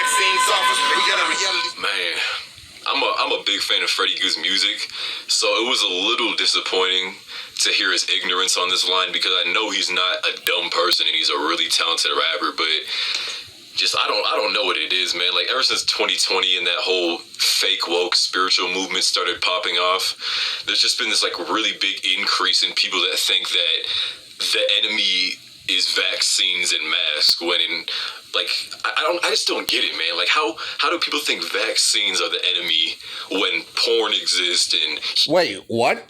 vaccines office. We got a reality. Man, I'm a big fan of Freddie Gibbs' music, so it was a little disappointing to hear his ignorance on this line, because I know he's not a dumb person and he's a really talented rapper, but just I don't know what it is, man. Like, ever since 2020 and that whole fake woke spiritual movement started popping off, there's just been this like really big increase in people that think that the enemy is vaccines and masks, when in, like, I just don't get it, man. Like, how do people think vaccines are the enemy when porn exists and... Wait, what?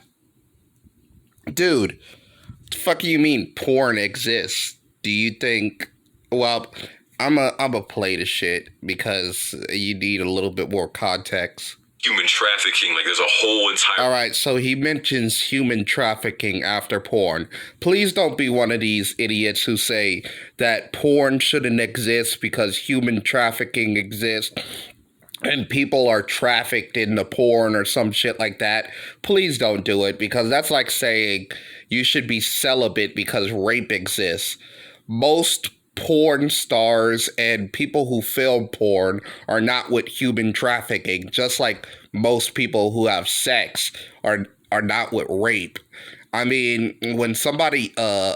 Dude, the fuck do you mean porn exists? Do you think... Well, I'm a play the shit because you need a little bit more context. Human trafficking, like, there's a whole entire... Alright, so he mentions human trafficking after porn. Please don't be one of these idiots who say that porn shouldn't exist because human trafficking exists and people are trafficked into porn or some shit like that. Please don't do it, because that's like saying you should be celibate because rape exists. Most porn stars and people who film porn are not with human trafficking, just like most people who have sex are not with rape. I mean, when somebody I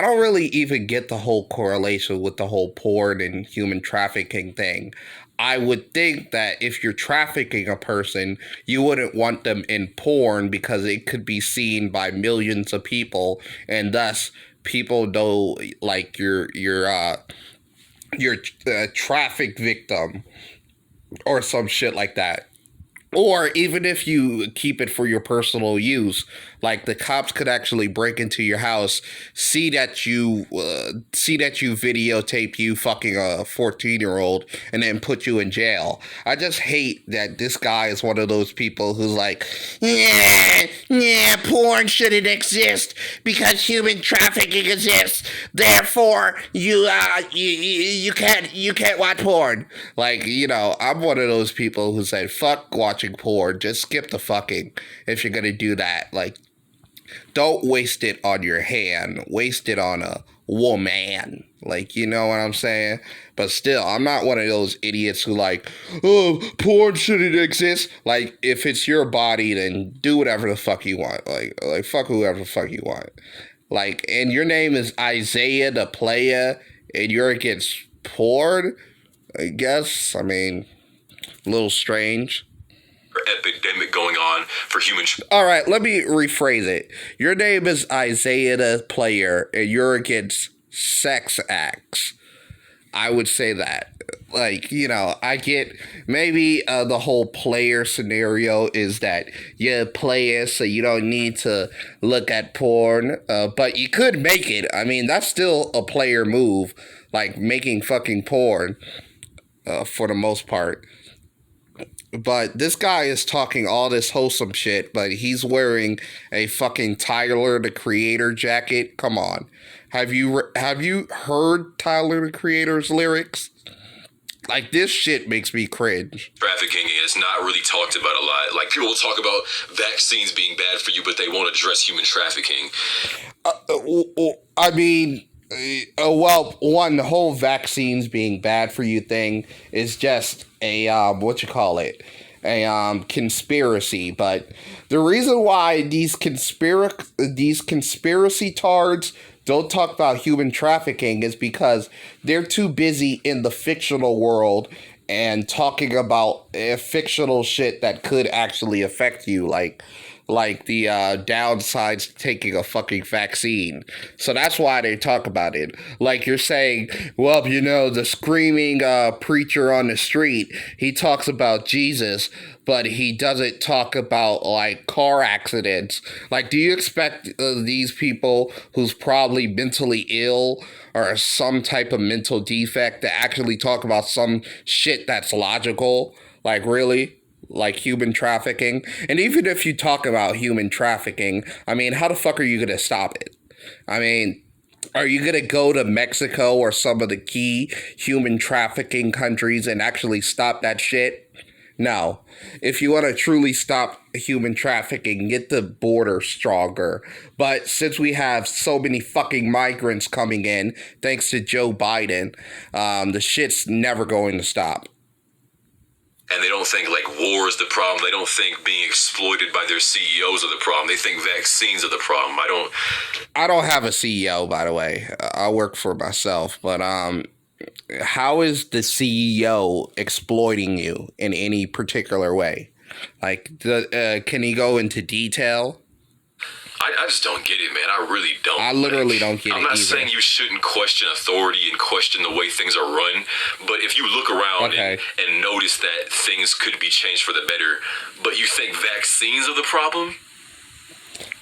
don't really even get the whole correlation with the whole porn and human trafficking thing. I would think that if you're trafficking a person, you wouldn't want them in porn because it could be seen by millions of people, and thus people know, like, you're a traffic victim or some shit like that. Or even if you keep it for your personal use, like the cops could actually break into your house, see that you videotape you fucking a 14-year-old, and then put you in jail. I just hate that this guy is one of those people who's like, yeah, porn shouldn't exist because human trafficking exists. Therefore, you can't watch porn. Like, you know, I'm one of those people who said, fuck watching porn, just skip the fucking if you're gonna do that. Like, don't waste it on your hand, waste it on a woman. Like, you know what I'm saying? But still, I'm not one of those idiots who like, oh, porn shouldn't exist. Like, if it's your body, then do whatever the fuck you want. Like fuck whoever the fuck you want. Like, and your name is IsaiahthePlayah, and you're against porn? I guess. I mean, a little strange. Epidemic going on for human... All right, let me rephrase it. Your name is IsaiahthePlayah, and you're against sex acts. I would say that. Like, you know, I get maybe the whole player scenario is that you're a player, so you don't need to look at porn, but you could make it. I mean, that's still a player move, like making fucking porn, for the most part. But this guy is talking all this wholesome shit, but he's wearing a fucking Tyler, the Creator jacket. Come on. Have you heard Tyler, the Creator's lyrics? Like, this shit makes me cringe. Trafficking is not really talked about a lot. Like, people will talk about vaccines being bad for you, but they won't address human trafficking. I mean... well, one, the whole vaccines being bad for you thing is just a, a conspiracy. But the reason why these conspiracy tards don't talk about human trafficking is because they're too busy in the fictional world and talking about fictional shit that could actually affect you, like the downsides to taking a fucking vaccine. So that's why they talk about it. Like, you're saying, well, you know, the screaming preacher on the street, he talks about Jesus, but he doesn't talk about, like, car accidents. Like, do you expect these people who's probably mentally ill or some type of mental defect to actually talk about some shit that's logical? Like, really? Like human trafficking? And even if you talk about human trafficking, I mean, how the fuck are you gonna stop it? I mean, are you gonna go to Mexico or some of the key human trafficking countries and actually stop that shit? No. If you want to truly stop human trafficking, get the border stronger. But since we have so many fucking migrants coming in, thanks to Joe Biden, the shit's never going to stop. And they don't think like war is the problem. They don't think being exploited by their CEOs are the problem. They think vaccines are the problem. I don't have a CEO, by the way. I work for myself, but how is the CEO exploiting you in any particular way? Like, can he go into detail? I just don't get it, man. I really don't. I literally don't get it. I'm not either. saying you shouldn't question authority and question the way things are run, but if you look around and notice that things could be changed for the better, but you think vaccines are the problem?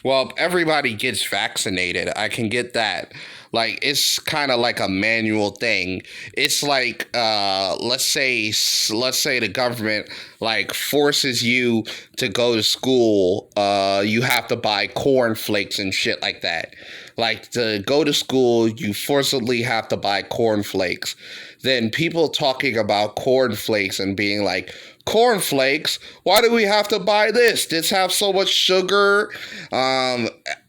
Well, everybody gets vaccinated. I can get that. Like, it's kind of like a manual thing. It's like, let's say the government like forces you to go to school. You have to buy cornflakes and shit like that. Like, to go to school, you forcibly have to buy cornflakes. Then people talking about cornflakes and being like, cornflakes? Why do we have to buy this? This have so much sugar,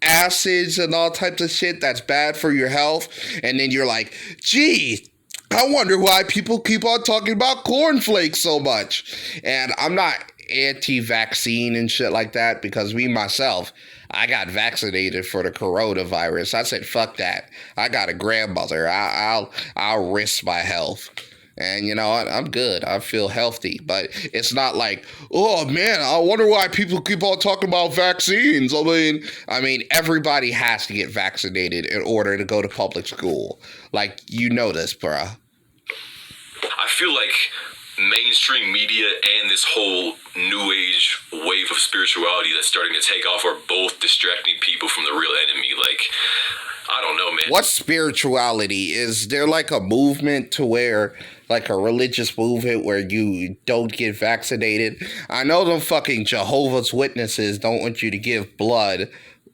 acids, and all types of shit that's bad for your health. And then you're like, gee, I wonder why people keep on talking about cornflakes so much. And I'm not anti-vaccine and shit like that because myself, I got vaccinated for the coronavirus. I said, fuck that. I got a grandmother. I'll risk my health. And, you know, I'm good. I feel healthy. But it's not like, oh, man, I wonder why people keep on talking about vaccines. I mean, everybody has to get vaccinated in order to go to public school. Like, you know this, bruh. I feel like mainstream media and this whole new age wave of spirituality that's starting to take off are both distracting people from the real enemy. Like, I don't know, man. What spirituality? Is there like a movement to where, like a religious movement where you don't get vaccinated? I know them fucking Jehovah's Witnesses don't want you to give blood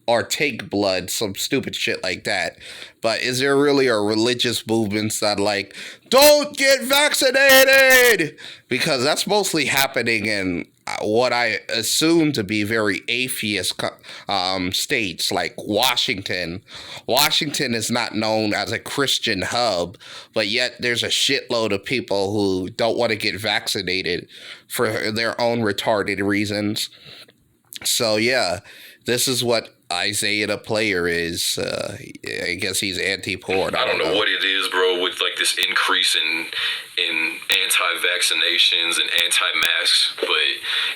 or take blood, some stupid shit like that. But is there really a religious movement that like, don't get vaccinated? Because that's mostly happening in what I assume to be very atheist states like Washington. Washington is not known as a Christian hub, but yet there's a shitload of people who don't want to get vaccinated for their own retarded reasons. So yeah, this is what IsaiahthePlayah is. I guess he's anti-porn. I don't know what it is, bro, with like this increase in anti-vaccinations and anti-masks, but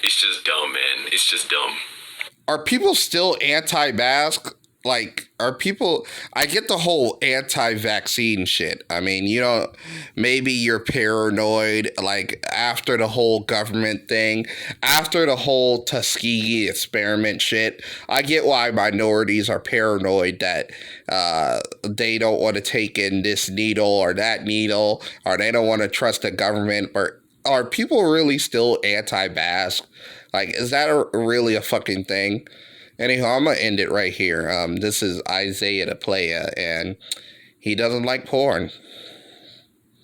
it's just dumb, man. It's just dumb. Are people still anti-mask? Like, I get the whole anti-vaccine shit. I mean, you know, maybe you're paranoid, like, after the whole government thing, after the whole Tuskegee experiment shit. I get why minorities are paranoid that they don't want to take in this needle or that needle, or they don't want to trust the government. But are people really still anti-mask? Like, is that really a fucking thing? Anyhow, I'm going to end it right here. This is IsaiahthePlayah, and he doesn't like porn.